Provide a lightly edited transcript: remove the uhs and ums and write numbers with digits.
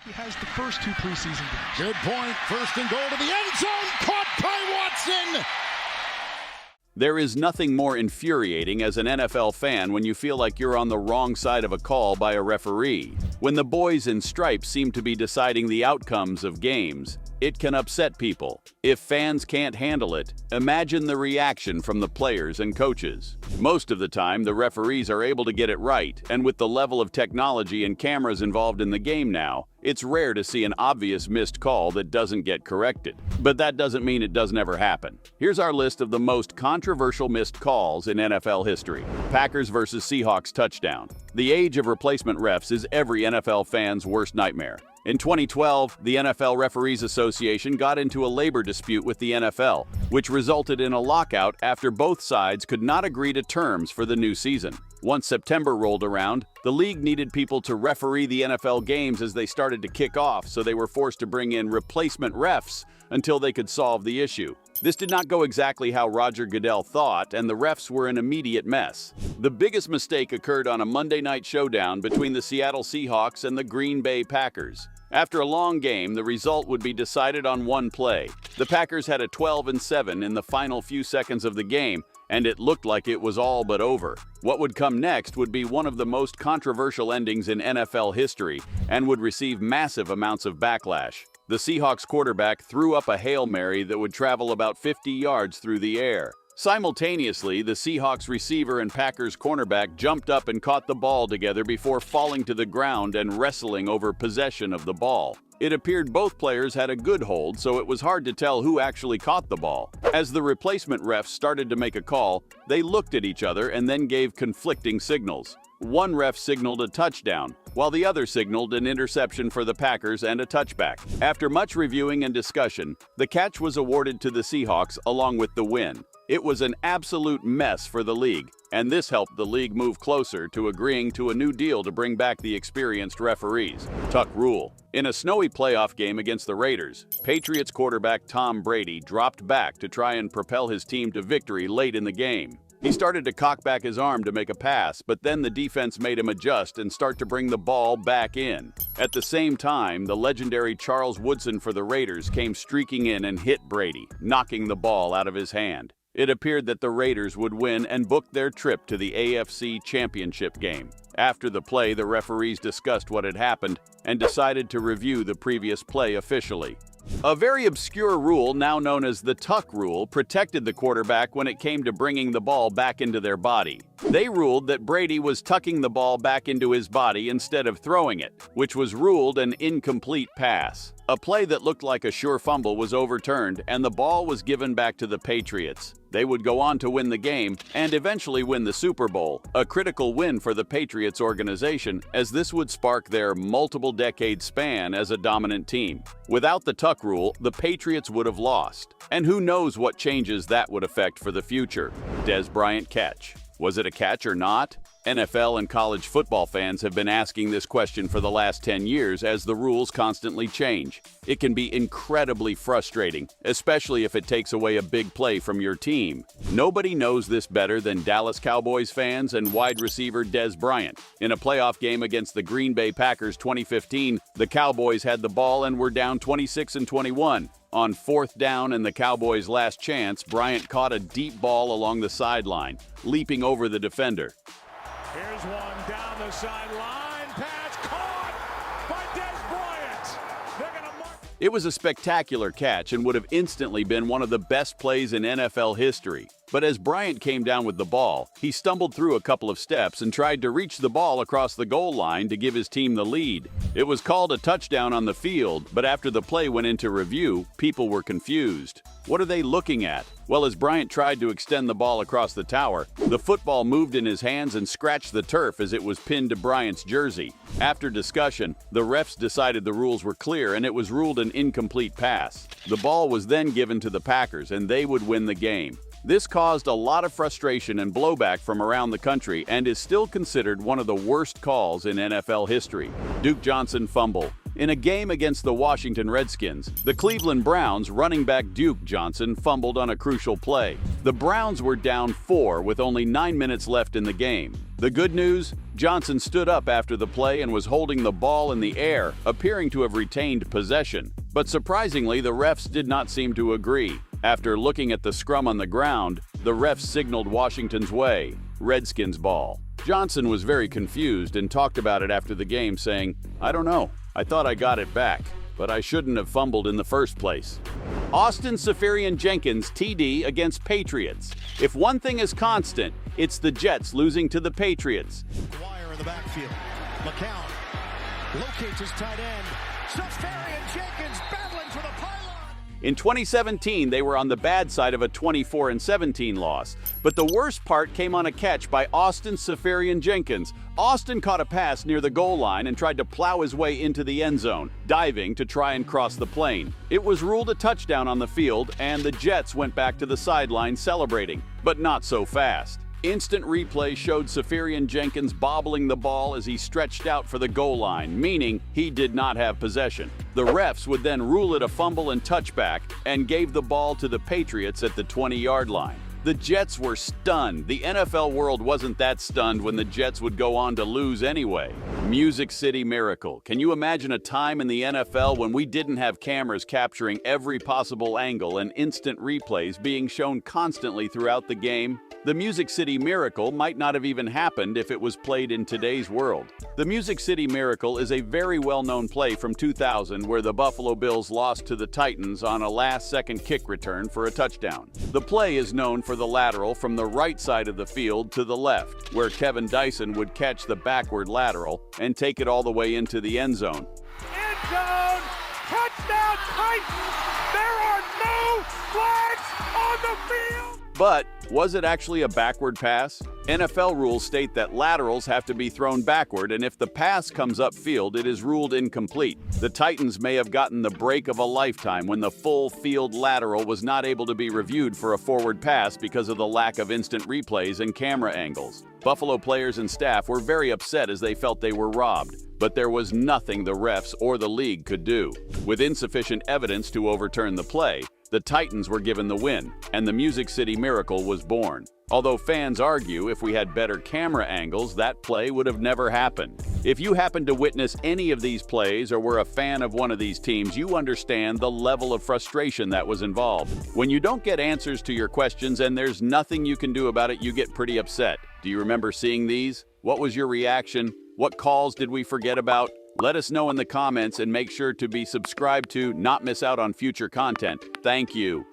He has the first two preseason games. Good point. First and goal to the end zone. Caught by Watson. There is nothing more infuriating as an NFL fan when you feel like you're on the wrong side of a call by a referee. When the boys in stripes seem to be deciding the outcomes of games, it can upset people. If fans can't handle it, imagine the reaction from the players and coaches. Most of the time, the referees are able to get it right, and with the level of technology and cameras involved in the game now, it's rare to see an obvious missed call that doesn't get corrected. But that doesn't mean it doesn't ever happen. Here's our list of the most controversial missed calls in NFL history. Packers vs. Seahawks touchdown. The age of replacement refs is every NFL fan's worst nightmare. In 2012, the NFL Referees Association got into a labor dispute with the NFL, which resulted in a lockout after both sides could not agree to terms for the new season. Once September rolled around, the league needed people to referee the NFL games as they started to kick off, so they were forced to bring in replacement refs until they could solve the issue. This did not go exactly how Roger Goodell thought, and the refs were an immediate mess. The biggest mistake occurred on a Monday night showdown between the Seattle Seahawks and the Green Bay Packers. After a long game, the result would be decided on one play. The Packers had a 12-7 in the final few seconds of the game, and it looked like it was all but over. What would come next would be one of the most controversial endings in NFL history and would receive massive amounts of backlash. The Seahawks quarterback threw up a Hail Mary that would travel about 50 yards through the air. Simultaneously, the Seahawks receiver and Packers cornerback jumped up and caught the ball together before falling to the ground and wrestling over possession of the ball. It appeared both players had a good hold, so it was hard to tell who actually caught the ball. As the replacement refs started to make a call, they looked at each other and then gave conflicting signals. One ref signaled a touchdown, while the other signaled an interception for the Packers and a touchback. After much reviewing and discussion, the catch was awarded to the Seahawks along with the win. It was an absolute mess for the league, and this helped the league move closer to agreeing to a new deal to bring back the experienced referees. Tuck rule. In a snowy playoff game against the Raiders, Patriots quarterback Tom Brady dropped back to try and propel his team to victory late in the game. He started to cock back his arm to make a pass, but then the defense made him adjust and start to bring the ball back in. At the same time, the legendary Charles Woodson for the Raiders came streaking in and hit Brady, knocking the ball out of his hand. It appeared that the Raiders would win and book their trip to the AFC Championship game. After the play, the referees discussed what had happened and decided to review the previous play officially. A very obscure rule, now known as the tuck rule, protected the quarterback when it came to bringing the ball back into their body. They ruled that Brady was tucking the ball back into his body instead of throwing it, which was ruled an incomplete pass. A play that looked like a sure fumble was overturned, and the ball was given back to the Patriots. They would go on to win the game and eventually win the Super Bowl, a critical win for the Patriots organization, as this would spark their multiple-decade span as a dominant team. Without the tuck rule, the Patriots would have lost. And who knows what changes that would affect for the future. Dez Bryant Catch. Was it a catch or not? NFL and college football fans have been asking this question for the last 10 years as the rules constantly change. It can be incredibly frustrating, especially if it takes away a big play from your team. Nobody knows this better than Dallas Cowboys fans and wide receiver Dez Bryant. In a playoff game against the Green Bay Packers 2015, the Cowboys had the ball and were down 26-21. On fourth down and the Cowboys' last chance, Bryant caught a deep ball along the sideline, leaping over the defender. Here's one down the sideline. Pass caught by Dez Bryant. They're gonna mark. It was a spectacular catch and would have instantly been one of the best plays in NFL history. But as Bryant came down with the ball, he stumbled through a couple of steps and tried to reach the ball across the goal line to give his team the lead. It was called a touchdown on the field, but after the play went into review, people were confused. What are they looking at? Well, as Bryant tried to extend the ball across the tower, the football moved in his hands and scratched the turf as it was pinned to Bryant's jersey. After discussion, the refs decided the rules were clear and it was ruled an incomplete pass. The ball was then given to the Packers and they would win the game. This caused a lot of frustration and blowback from around the country and is still considered one of the worst calls in NFL history. Duke Johnson fumble. In a game against the Washington Redskins, the Cleveland Browns running back Duke Johnson fumbled on a crucial play. The Browns were down 4 with only 9 minutes left in the game. The good news? Johnson stood up after the play and was holding the ball in the air, appearing to have retained possession. But surprisingly, the refs did not seem to agree. After looking at the scrum on the ground, the refs signaled Washington's way, Redskins ball. Johnson was very confused and talked about it after the game, saying, "I don't know. I thought I got it back, but I shouldn't have fumbled in the first place." Austin Seferian-Jenkins TD against Patriots. If one thing is constant, it's the Jets losing to the Patriots. Dwyer in the backfield. McCown locates his tight end. Seferian-Jenkins battling for the pylon. In 2017, they were on the bad side of a 24-17 loss. But the worst part came on a catch by Austin Seferian-Jenkins. Austin caught a pass near the goal line and tried to plow his way into the end zone, diving to try and cross the plane. It was ruled a touchdown on the field, and the Jets went back to the sideline celebrating. But not so fast. Instant replay showed Seferian-Jenkins bobbling the ball as he stretched out for the goal line, meaning he did not have possession. The refs would then rule it a fumble and touchback and gave the ball to the Patriots at the 20-yard line. The Jets were stunned. The NFL world wasn't that stunned when the Jets would go on to lose anyway. Music City Miracle. Can you imagine a time in the NFL when we didn't have cameras capturing every possible angle and instant replays being shown constantly throughout the game? The Music City Miracle might not have even happened if it was played in today's world. The Music City Miracle is a very well-known play from 2000 where the Buffalo Bills lost to the Titans on a last-second kick return for a touchdown. The play is known for the lateral from the right side of the field to the left, where Kevin Dyson would catch the backward lateral and take it all the way into the end zone. End zone! Touchdown Titans! There are no flags on the field! But was it actually a backward pass? NFL rules state that laterals have to be thrown backward, and if the pass comes upfield, it is ruled incomplete. The Titans may have gotten the break of a lifetime when the full field lateral was not able to be reviewed for a forward pass because of the lack of instant replays and camera angles. Buffalo players and staff were very upset as they felt they were robbed, but there was nothing the refs or the league could do. With insufficient evidence to overturn the play, the Titans were given the win, and the Music City Miracle was born. Although fans argue if we had better camera angles, that play would have never happened. If you happened to witness any of these plays or were a fan of one of these teams, you understand the level of frustration that was involved. When you don't get answers to your questions and there's nothing you can do about it, you get pretty upset. Do you remember seeing these? What was your reaction? What calls did we forget about? Let us know in the comments and make sure to be subscribed to not miss out on future content. Thank you.